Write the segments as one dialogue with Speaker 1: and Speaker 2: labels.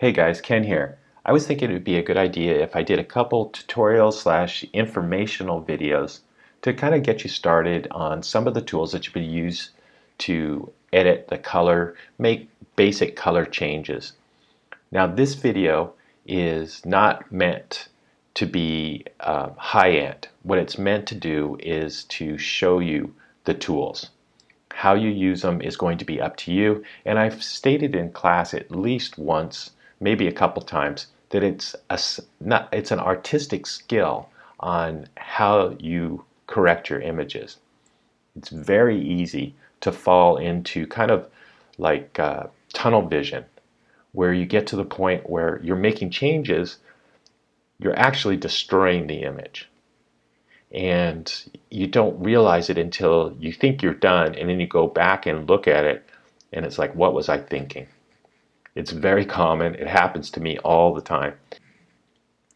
Speaker 1: Hey guys, Ken here. I was thinking it would be a good idea if I did a couple tutorial slash informational videos to kind of get you started on some of the tools that you can use to edit the color, make basic color changes. Now this video is not meant to be high-end. What it's meant to do is to show you the tools. How you use them is going to be up to you, and I've stated in class at least once, maybe a couple times, that it's an artistic skill on how you correct your images. It's very easy to fall into kind of like tunnel vision, where you get to the point where you're making changes, you're actually destroying the image. And you don't realize it until you think you're done, and then you go back and look at it, and it's like, what was I thinking? It's very common. It happens to me all the time.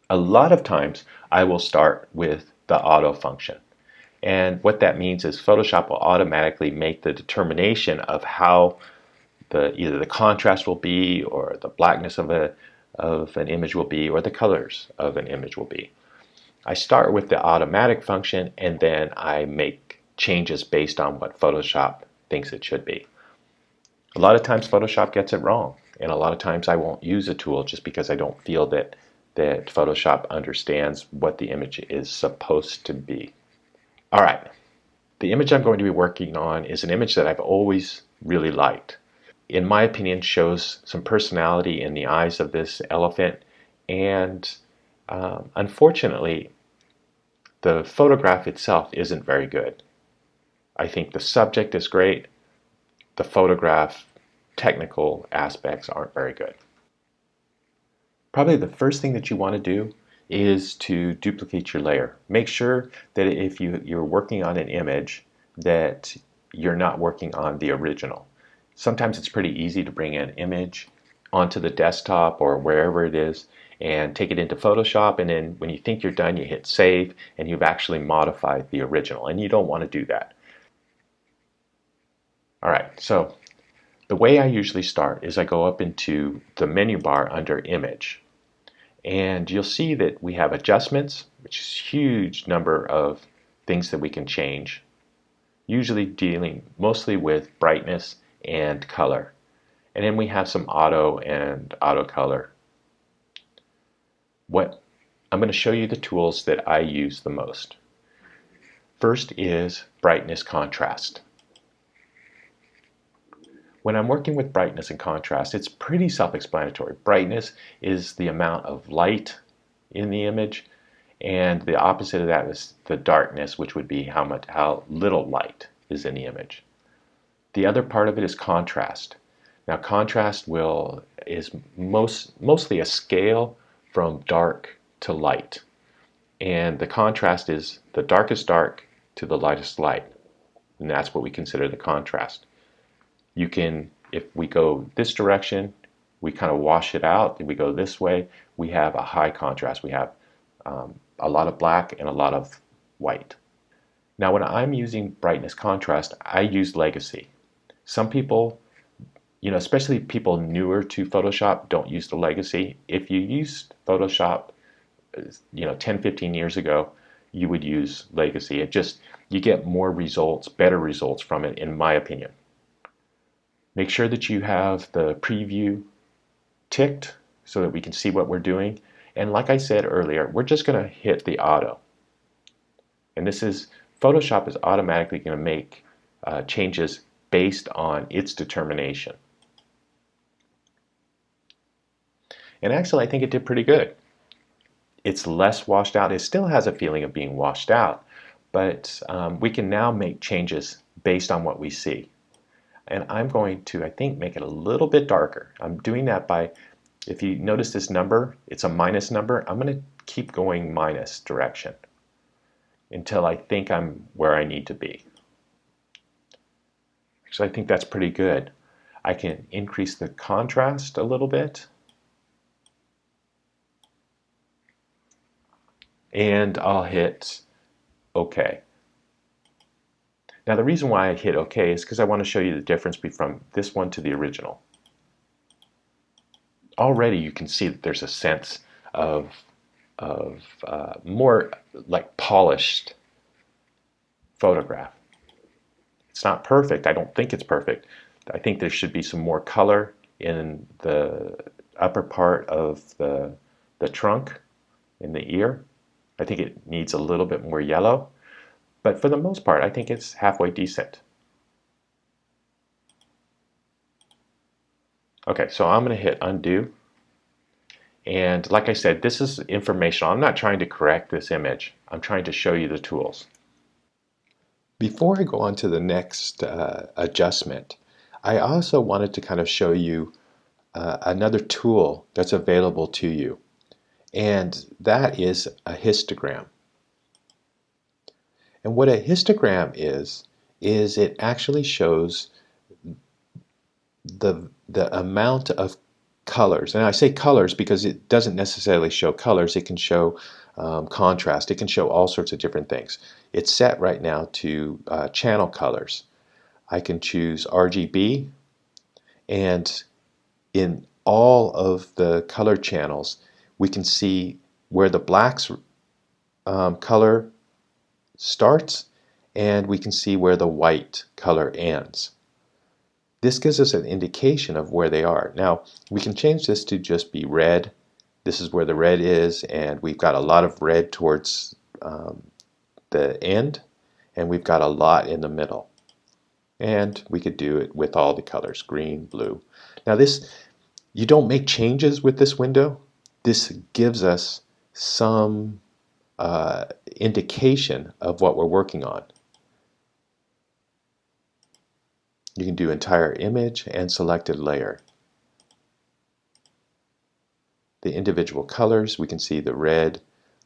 Speaker 1: A lot of times I will start with the auto function. And what that means is Photoshop will automatically make the determination of how either the contrast will be, or the blackness of an image will be, or the colors of an image will be. I start with the automatic function, and then I make changes based on what Photoshop thinks it should be. A lot of times Photoshop gets it wrong, and a lot of times I won't use a tool just because I don't feel that Photoshop understands what the image is supposed to be. All right, the image I'm going to be working on is an image that I've always really liked. In my opinion, shows some personality in the eyes of this elephant, and unfortunately, the photograph itself isn't very good. I think the subject is great. The photograph technical aspects aren't very good. Probably the first thing that you want to do is to duplicate your layer. Make sure that if you're working on an image that you're not working on the original. Sometimes it's pretty easy to bring an image onto the desktop or wherever it is and take it into Photoshop, and then when you think you're done, you hit save and you've actually modified the original, and you don't want to do that. Alright, so the way I usually start is I go up into the menu bar under Image, and you'll see that we have adjustments, which is a huge number of things that we can change, usually dealing mostly with brightness and color. And then we have some auto and auto color. I'm going to show you the tools that I use the most. First is brightness contrast. When I'm working with brightness and contrast, it's pretty self-explanatory. Brightness is the amount of light in the image, and the opposite of that is the darkness, which would be how little light is in the image. The other part of it is contrast. Now, contrast is mostly a scale from dark to light, and the contrast is the darkest dark to the lightest light, and that's what we consider the contrast. You can, if we go this direction, we kind of wash it out. If we go this way, we have a high contrast. We have a lot of black and a lot of white. Now, when I'm using brightness contrast, I use legacy. Some people, especially people newer to Photoshop, don't use the legacy. If you used Photoshop 10, 15 years ago, you would use legacy. You get more results, better results from it, in my opinion. Make sure that you have the preview ticked so that we can see what we're doing. And like I said earlier, we're just going to hit the auto. And Photoshop is automatically going to make changes based on its determination. And actually, I think it did pretty good. It's less washed out. It still has a feeling of being washed out, but we can now make changes based on what we see. And I'm going to, I think, make it a little bit darker. I'm doing that by, if you notice this number, it's a minus number. I'm going to keep going minus direction until I think I'm where I need to be. Actually, I think that's pretty good. I can increase the contrast a little bit. And I'll hit OK. Now, the reason why I hit OK is because I want to show you the difference from this one to the original. already you can see that there's a sense of more like polished photograph. It's not perfect. I don't think it's perfect. I think there should be some more color in the upper part of the trunk, in the ear. I think it needs a little bit more yellow, but for the most part, I think it's halfway decent. Okay, so I'm going to hit undo. And like I said, this is informational. I'm not trying to correct this image. I'm trying to show you the tools. Before I go on to the next adjustment, I also wanted to kind of show you another tool that's available to you, and that is a histogram. And what a histogram is it actually shows the amount of colors. And I say colors because it doesn't necessarily show colors. It can show contrast. It can show all sorts of different things. It's set right now to channel colors. I can choose RGB, and in all of the color channels, we can see where the blacks color starts, and we can see where the white color ends. This gives us an indication of where they are. Now, we can change this to just be red. This is where the red is, and we've got a lot of red towards the end, and we've got a lot in the middle. And we could do it with all the colors, green, blue. Now this, you don't make changes with this window. This gives us some indication of what we're working on. You can do entire image and selected layer. The individual colors, we can see the red,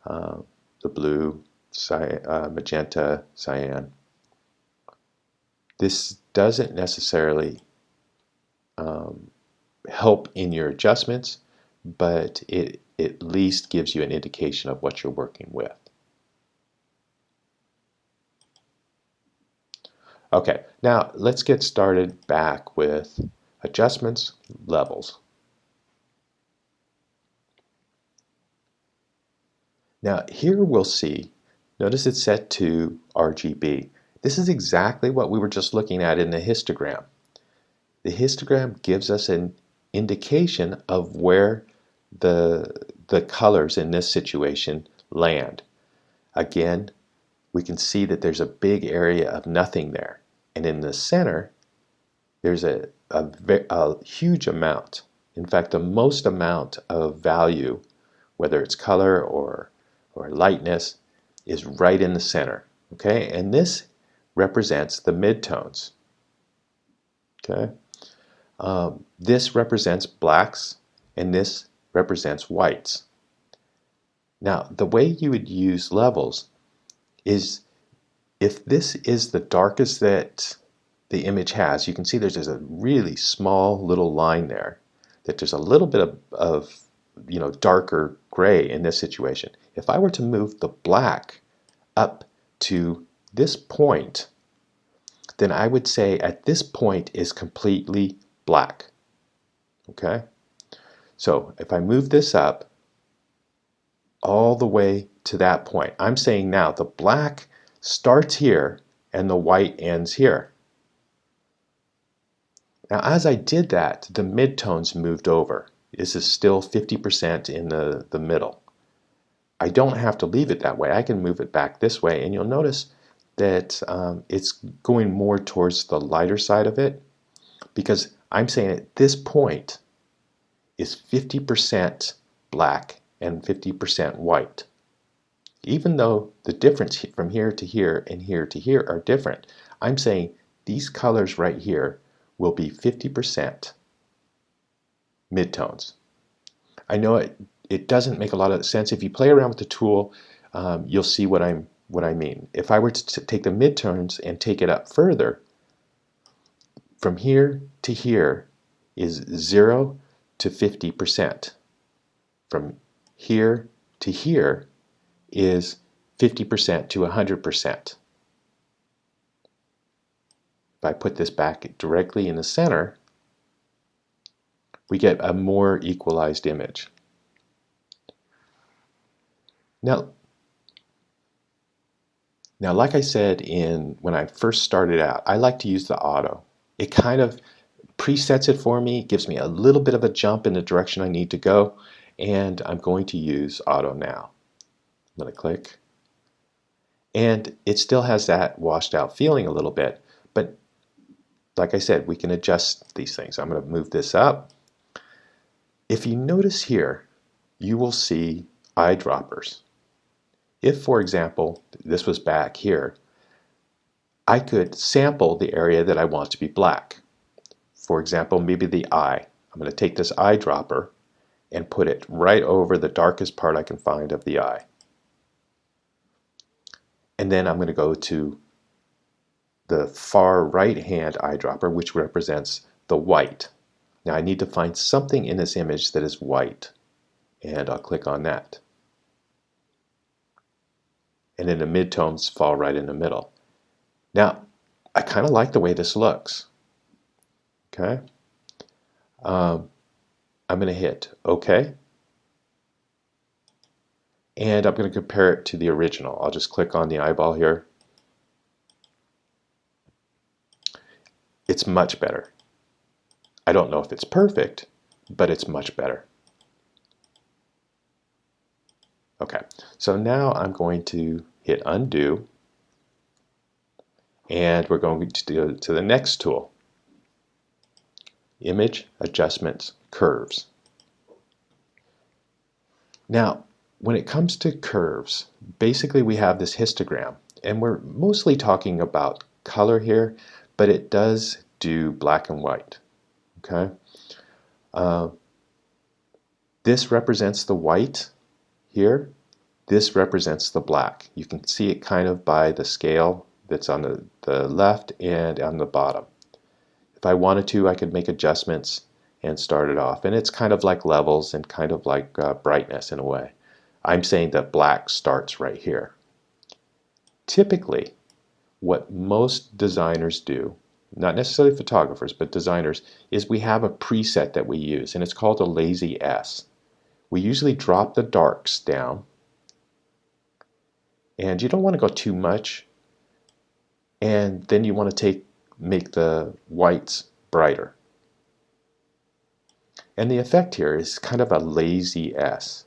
Speaker 1: the blue, magenta, cyan. This doesn't necessarily help in your adjustments, but it at least gives you an indication of what you're working with. Okay, now let's get started back with adjustments, levels. Now here we'll see, notice it's set to RGB. This is exactly what we were just looking at in the histogram. The histogram gives us an indication of where the colors in this situation land. Again, we can see that there's a big area of nothing there. And in the center, there's a huge amount. In fact, the most amount of value, whether it's color or lightness, is right in the center. Okay, and this represents the midtones. Okay, this represents blacks, and this represents whites. Now, the way you would use levels is if this is the darkest that the image has, you can see there's a really small little line there, that there's a little bit of darker gray in this situation. If I were to move the black up to this point, then I would say at this point is completely black. Okay? So if I move this up all the way to that point, I'm saying now the black starts here and the white ends here. Now as I did that, the midtones moved over. This is still 50% in the middle. I don't have to leave it that way. I can move it back this way, and you'll notice that it's going more towards the lighter side of it, because I'm saying at this point is 50% black and 50% white. Even though the difference from here to here and here to here are different, I'm saying these colors right here will be 50% midtones. I know it doesn't make a lot of sense. If you play around with the tool, you'll see what I mean. If I were to take the midtones and take it up further, from here to here is 0 to 50%. From here to here is 50% to 100%. If I put this back directly in the center, We get a more equalized image. Now, like I said when I first started out, I like to use the auto. It kind of presets it for me, gives me a little bit of a jump in the direction I need to go, and I'm going to use auto now. I'm going to click. And it still has that washed out feeling a little bit, but like I said, we can adjust these things. I'm going to move this up. If you notice here, you will see eyedroppers. If, for example, this was back here, I could sample the area that I want to be black. For example, maybe the eye. I'm going to take this eyedropper and put it right over the darkest part I can find of the eye. And then I'm going to go to the far right hand eyedropper, which represents the white. Now I need to find something in this image that is white, and I'll click on that. And then the midtones fall right in the middle. Now, I kind of like the way this looks. Okay. I'm going to hit OK. And I'm going to compare it to the original. I'll just click on the eyeball here. It's much better. I don't know if it's perfect, but it's much better. Okay, so now I'm going to hit undo, and we're going to go to the next tool, Image Adjustments Curves. Now, when it comes to curves, basically we have this histogram, and we're mostly talking about color here, but it does do black and white. Okay, this represents the white here. This represents the black. You can see it kind of by the scale that's on the left and on the bottom. If I wanted to, I could make adjustments and start it off. And it's kind of like levels and kind of like brightness in a way. I'm saying that black starts right here. Typically, what most designers do, not necessarily photographers, but designers, is we have a preset that we use, and it's called a lazy S. We usually drop the darks down, and you don't want to go too much, and then you want to make the whites brighter. And the effect here is kind of a lazy S.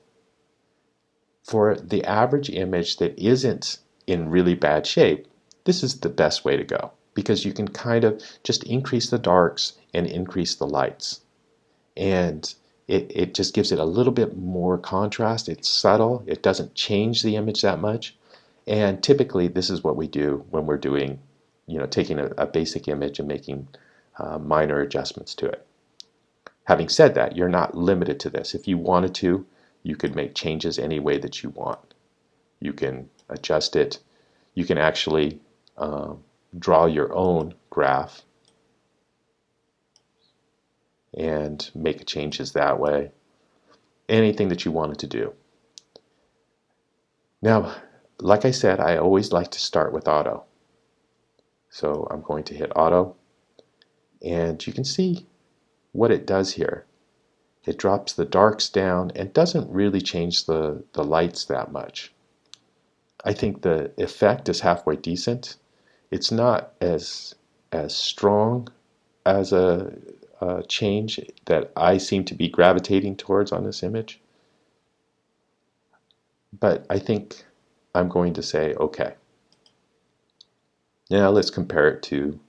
Speaker 1: For the average image that isn't in really bad shape, this is the best way to go, because you can kind of just increase the darks and increase the lights. And it just gives it a little bit more contrast. It's subtle. It doesn't change the image that much. And typically this is what we do when we're doing, taking a basic image and making minor adjustments to it. Having said that, you're not limited to this. If you wanted to, you could make changes any way that you want. You can adjust it. You can actually draw your own graph and make changes that way. Anything that you wanted to do. Now, like I said, I always like to start with auto. So I'm going to hit auto, and you can see what it does here. It drops the darks down and doesn't really change the lights that much. I think the effect is halfway decent. It's not as strong as a change that I seem to be gravitating towards on this image. But I think I'm going to say okay. Now let's compare it to,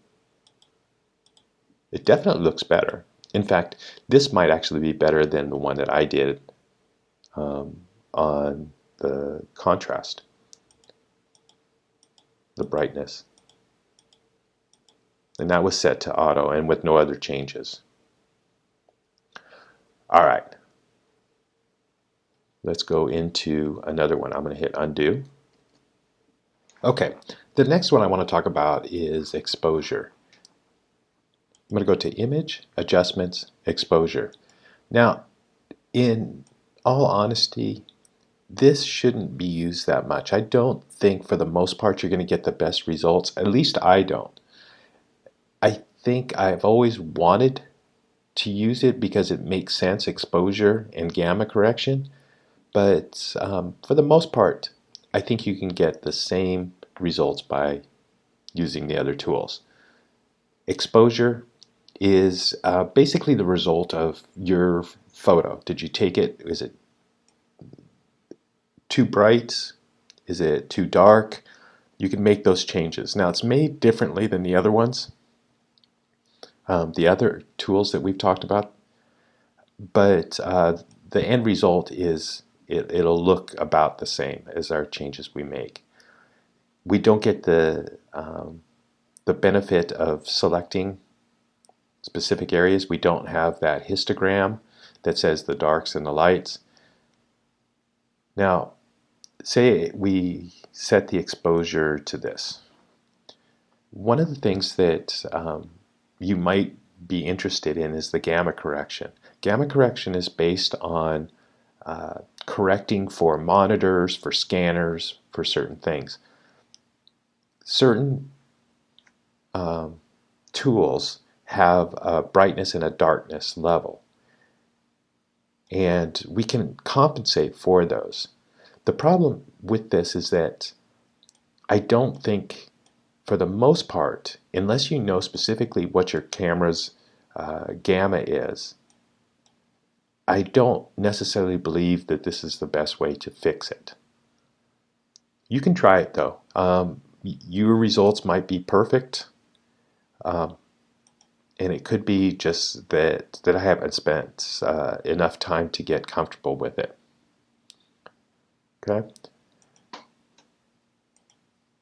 Speaker 1: it definitely looks better. In fact, this might actually be better than the one that I did on the contrast, the brightness. And that was set to auto and with no other changes. All right. Let's go into another one. I'm going to hit undo. Okay, the next one I want to talk about is exposure. I'm going to go to Image, Adjustments, Exposure. Now, in all honesty, this shouldn't be used that much. I don't think for the most part you're going to get the best results. At least I don't. I think I've always wanted to use it because it makes sense, exposure and gamma correction, but for the most part, I think you can get the same results by using the other tools. Exposure is basically the result of your photo. Did you take it? Is it too bright? Is it too dark? You can make those changes. Now, it's made differently than the other ones, the other tools that we've talked about, but the end result is it'll look about the same as our changes we make. We don't get the benefit of selecting specific areas. We don't have that histogram that says the darks and the lights. Now, say we set the exposure to this. One of the things that you might be interested in is the gamma correction. Gamma correction is based on correcting for monitors, for scanners, for certain things. Certain tools have a brightness and a darkness level, and we can compensate for those. The problem with this is that I don't think, for the most part, unless you know specifically what your camera's gamma is, I don't necessarily believe that this is the best way to fix it. You can try it though. Your results might be perfect, and it could be just that I haven't spent enough time to get comfortable with it. Okay.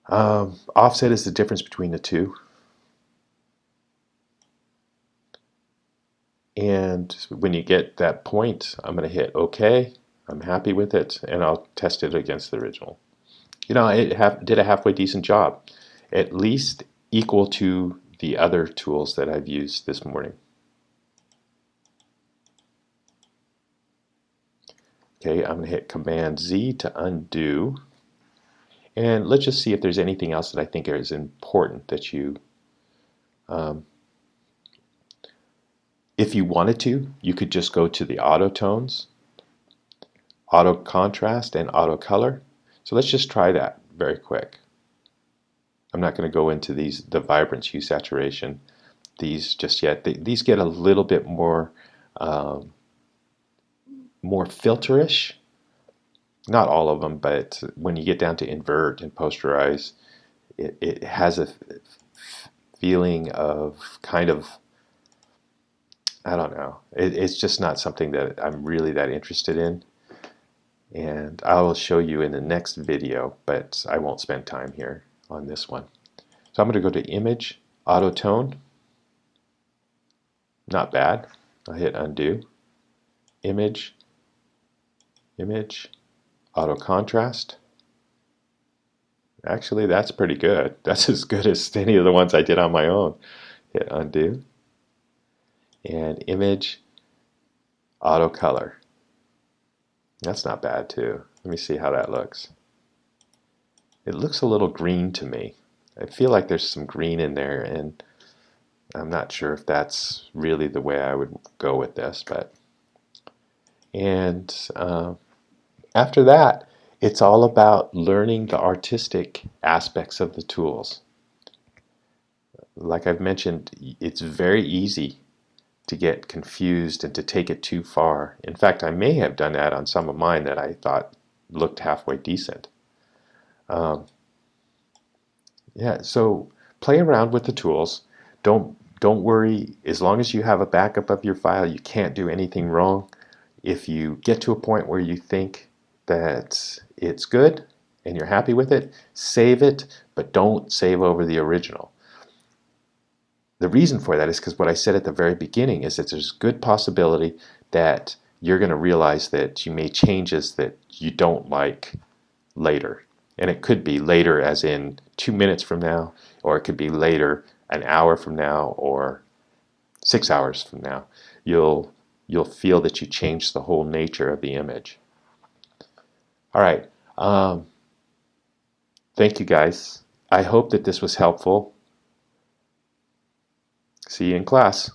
Speaker 1: Offset is the difference between the two. And when you get that point, I'm going to hit OK. I'm happy with it, and I'll test it against the original. You know, it did a halfway decent job, at least equal to the other tools that I've used this morning. Okay, I'm going to hit Command Z to undo. And let's just see if there's anything else that I think is important that you, if you wanted to, you could just go to the auto tones, auto contrast, and auto color. So let's just try that very quick. I'm not going to go into the vibrance, hue, saturation, these just yet. These get a little bit more filterish. Not all of them, but when you get down to invert and posterize, it has a feeling of kind of, I don't know. It's just not something that I'm really that interested in. And I will show you in the next video, but I won't spend time here on this one. So I'm going to go to Image, Auto Tone. Not bad. I'll hit Undo. Image, Image, Auto Contrast. Actually, that's pretty good. That's as good as any of the ones I did on my own. Hit Undo. And Image, Auto Color. That's not bad too. Let me see how that looks. It looks a little green to me. I feel like there's some green in there, and I'm not sure if that's really the way I would go with this. And after that, it's all about learning the artistic aspects of the tools. Like I've mentioned, it's very easy to get confused and to take it too far. In fact, I may have done that on some of mine that I thought looked halfway decent. Yeah, so play around with the tools. Don't worry. As long as you have a backup of your file, you can't do anything wrong. If you get to a point where you think that it's good and you're happy with it, save it, but don't save over the original. The reason for that is because what I said at the very beginning is that there's a good possibility that you're going to realize that you made changes that you don't like later. And it could be later as in 2 minutes from now, or it could be later an hour from now, or 6 hours from now. You'll feel that you changed the whole nature of the image. All right. Thank you guys. I hope that this was helpful. See you in class.